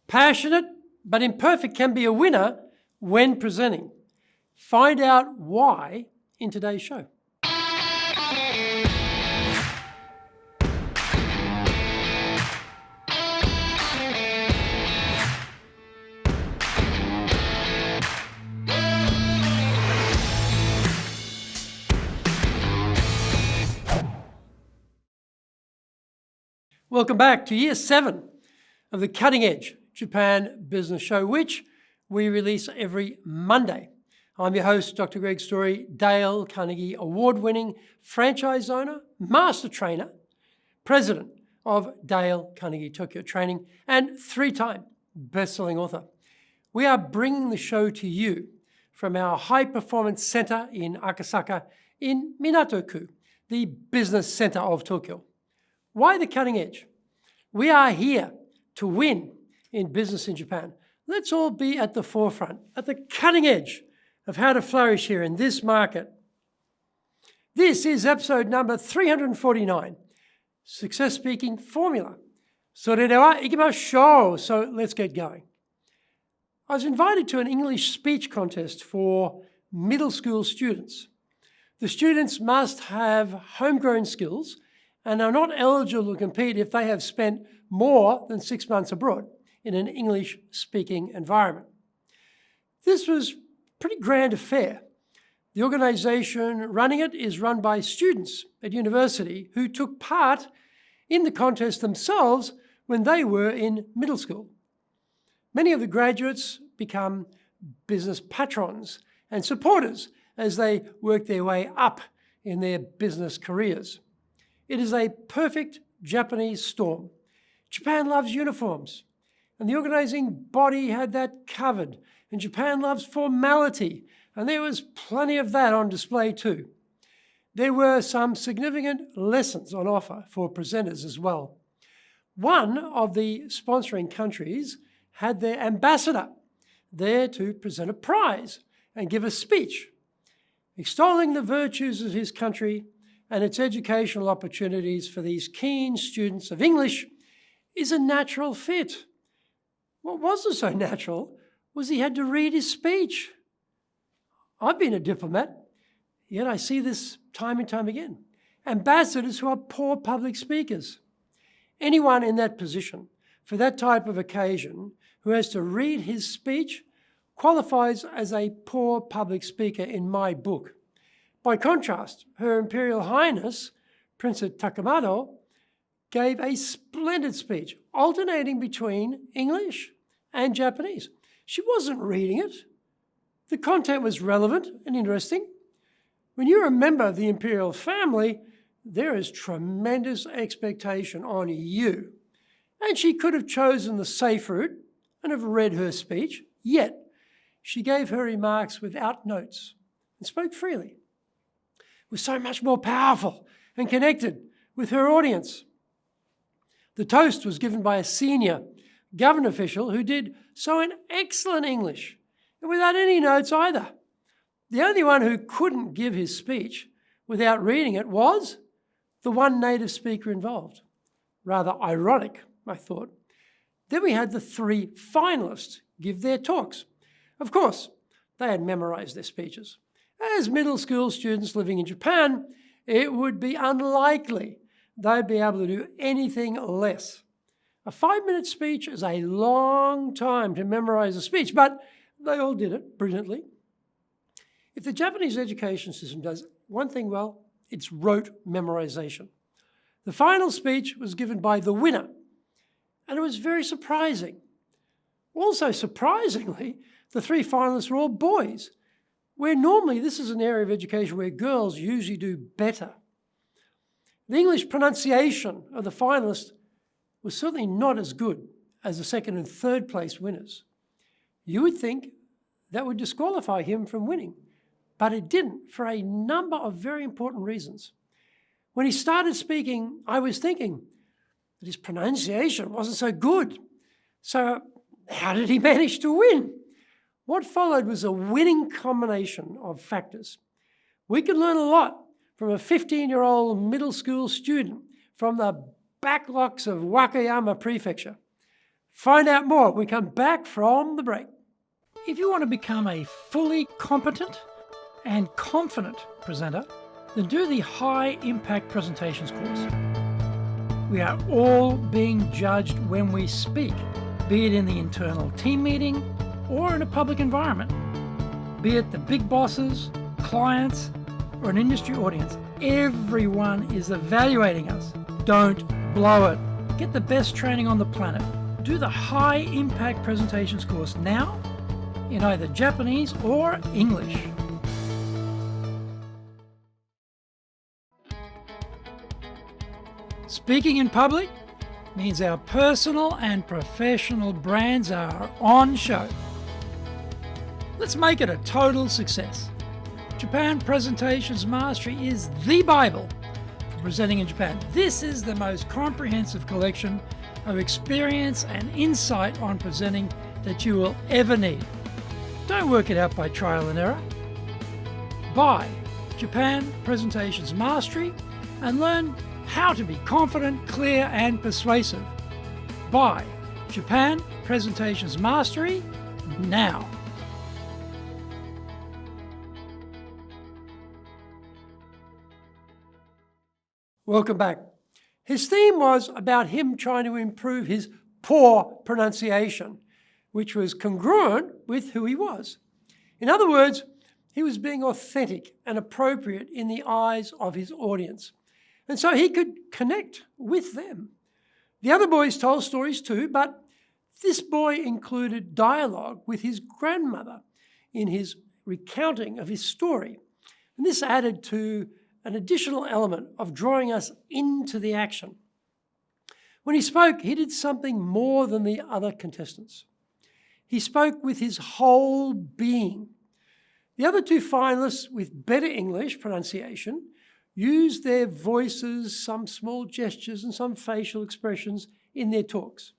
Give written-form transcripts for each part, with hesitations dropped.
Passionate but imperfect can be a winner when presenting. Find out why in today's show. Welcome back to Year 7 of the Cutting Edge Japan Business Show, which we release every Monday. I'm your host, Dr. Greg Story, Dale Carnegie Award-winning franchise owner, master trainer, president of Dale Carnegie Tokyo Training, and 3-time best-selling author. We are bringing the show to you from our high-performance center in Akasaka in Minato-ku, the business center of Tokyo. Why the cutting edge? We are here to win in business in Japan. Let's all be at the forefront, at the cutting edge of how to flourish here in this market. This is episode number 349, Success Speaking Formula. それでは行きましょう. So let's get going. I was invited to an English speech contest for middle school students. The students must have homegrown skills and are not eligible to compete if they have spent more than 6 months abroad in an English-speaking environment. This was a pretty grand affair. The organization running it is run by students at university who took part in the contest themselves when they were in middle school. Many of the graduates become business patrons and supporters as they work their way up in their business careers. It is a perfect Japanese storm. Japan loves uniforms, and the organizing body had that covered. And Japan loves formality, and there was plenty of that on display too. There were some significant lessons on offer for presenters as well. One of the sponsoring countries had their ambassador there to present a prize and give a speech, extolling the virtues of his country and its educational opportunities for these keen students of English is a natural fit. What wasn't so natural was he had to read his speech. I've been a diplomat, yet I see this time and time again. Ambassadors who are poor public speakers. Anyone in that position for that type of occasion who has to read his speech qualifies as a poor public speaker in my book. By contrast, Her Imperial Highness, Princess Takamado, gave a splendid speech, alternating between English and Japanese. She wasn't reading it. The content was relevant and interesting. When you're a member of the Imperial family, there is tremendous expectation on you. And she could have chosen the safe route and have read her speech, yet she gave her remarks without notes and spoke freely. Was so much more powerful and connected with her audience. The toast was given by a senior government official who did so in excellent English and without any notes either. The only one who couldn't give his speech without reading it was the one native speaker involved. Rather ironic, I thought. Then we had the 3 finalists give their talks. Of course, they had memorized their speeches. As middle school students living in Japan, it would be unlikely they'd be able to do anything less. A 5-minute speech is a long time to memorize a speech, but they all did it brilliantly. If the Japanese education system does one thing well, it's rote memorization. The final speech was given by the winner, and it was very surprising. Also surprisingly, the 3 finalists were all boys, where normally this is an area of education where girls usually do better. The English pronunciation of the finalists was certainly not as good as the 2nd and 3rd place winners. You would think that would disqualify him from winning, but it didn't for a number of very important reasons. When he started speaking, I was thinking that his pronunciation wasn't so good. So how did he manage to win? What followed was a winning combination of factors. We can learn a lot from a 15-year-old middle school student from the backlocks of Wakayama Prefecture. Find out more when we come back from the break. If you want to become a fully competent and confident presenter, then do the High Impact Presentations course. We are all being judged when we speak, be it in the internal team meeting or in a public environment, be it the big bosses, clients, or an industry audience. Everyone is evaluating us. Don't blow it. Get the best training on the planet. Do the High Impact Presentations course now in either Japanese or English. Speaking in public means our personal and professional brands are on show. Let's make it a total success. Japan Presentations Mastery is the Bible for presenting in Japan. This is the most comprehensive collection of experience and insight on presenting that you will ever need. Don't work it out by trial and error. Buy Japan Presentations Mastery and learn how to be confident, clear, and persuasive. Buy Japan Presentations Mastery now. Welcome back. His theme was about him trying to improve his poor pronunciation, which was congruent with who he was. In other words, he was being authentic and appropriate in the eyes of his audience. And so he could connect with them. The other boys told stories too, but this boy included dialogue with his grandmother in his recounting of his story. And this added to an additional element of drawing us into the action. When he spoke, he did something more than the other contestants. He spoke with his whole being. The other two finalists with better English pronunciation used their voices, some small gestures, and some facial expressions in their talks.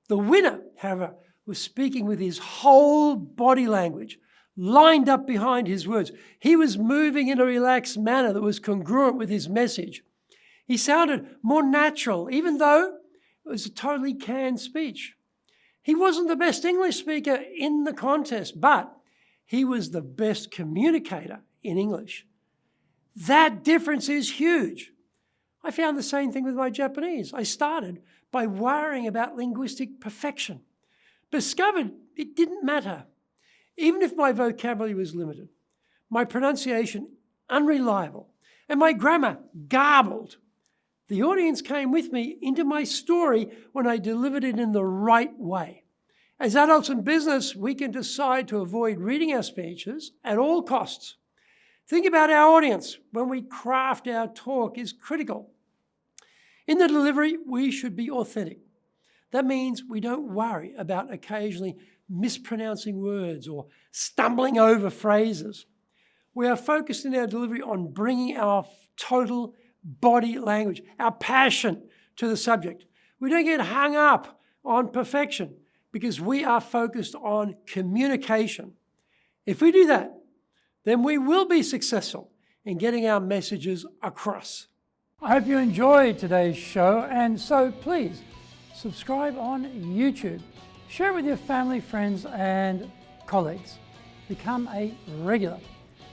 The winner, however, was speaking with his whole body language, lined up behind his words. He was moving in a relaxed manner that was congruent with his message. He sounded more natural, even though it was a totally canned speech. He wasn't the best English speaker in the contest, but he was the best communicator in English. That difference is huge. I found the same thing with my Japanese. I started by worrying about linguistic perfection. Discovered it didn't matter. Even if my vocabulary was limited, my pronunciation unreliable, and my grammar garbled, the audience came with me into my story when I delivered it in the right way. As adults in business, we can decide to avoid reading our speeches at all costs. Think about our audience when we craft our talk is critical. In the delivery, we should be authentic. That means we don't worry about occasionally mispronouncing words or stumbling over phrases. We are focused in our delivery on bringing our total body language, our passion to the subject. We don't get hung up on perfection because we are focused on communication. If we do that, then we will be successful in getting our messages across. I hope you enjoyed today's show, and so please subscribe on YouTube. Share it with your family, friends, and colleagues. Become a regular.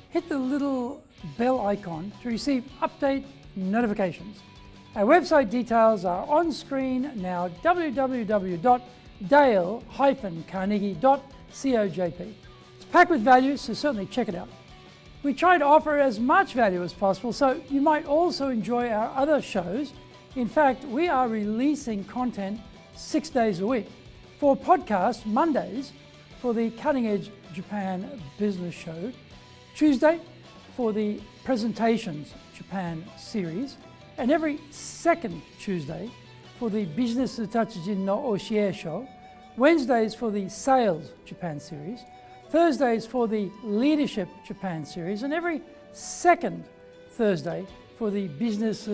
Hit the little bell icon to receive update notifications. Our website details are on screen now, www.dale-carnegie.cojp. It's packed with value, so certainly check it out. We try to offer as much value as possible, so you might also enjoy our other shows. In fact, we are releasing content 6 days a week. For podcasts, Mondays for the Cutting Edge Japan Business Show, Tuesday for the Presentations Japan series, and every second Tuesday for the Business Tatsujin no Oshie Show, Wednesdays for the Sales Japan series, Thursdays for the Leadership Japan series, and every second Thursday for the Business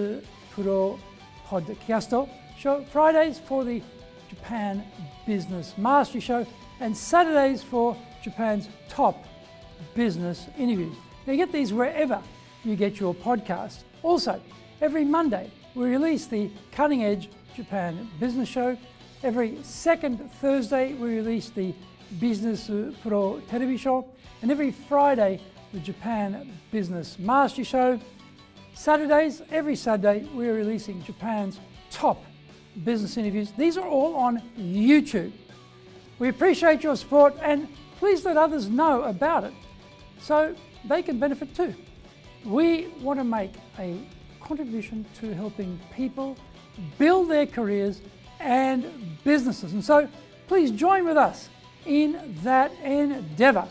Pro Podcast Show, Fridays for the Japan Business Mastery Show, and Saturdays for Japan's top business interviews. Now, you get these wherever you get your podcast. Also, every Monday we release the Cutting Edge Japan Business Show, Every second Thursday, we release the Business Pro Television Show, and every Friday, the Japan Business Mastery Show. Saturdays, every Saturday, we are releasing Japan's top business interviews. These are all on YouTube. We appreciate your support, and please let others know about it so they can benefit too. We want to make a contribution to helping people build their careers and businesses. And so please join with us in that endeavor.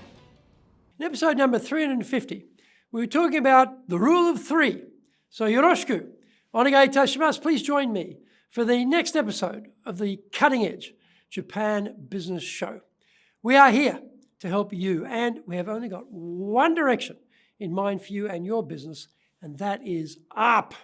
In episode number 350, we were talking about the rule of three. So yoroshiku, onegai itashimasu. Please join me for the next episode of the Cutting Edge Japan Business Show. We are here to help you, and we have only got one direction in mind for you and your business, and that is up.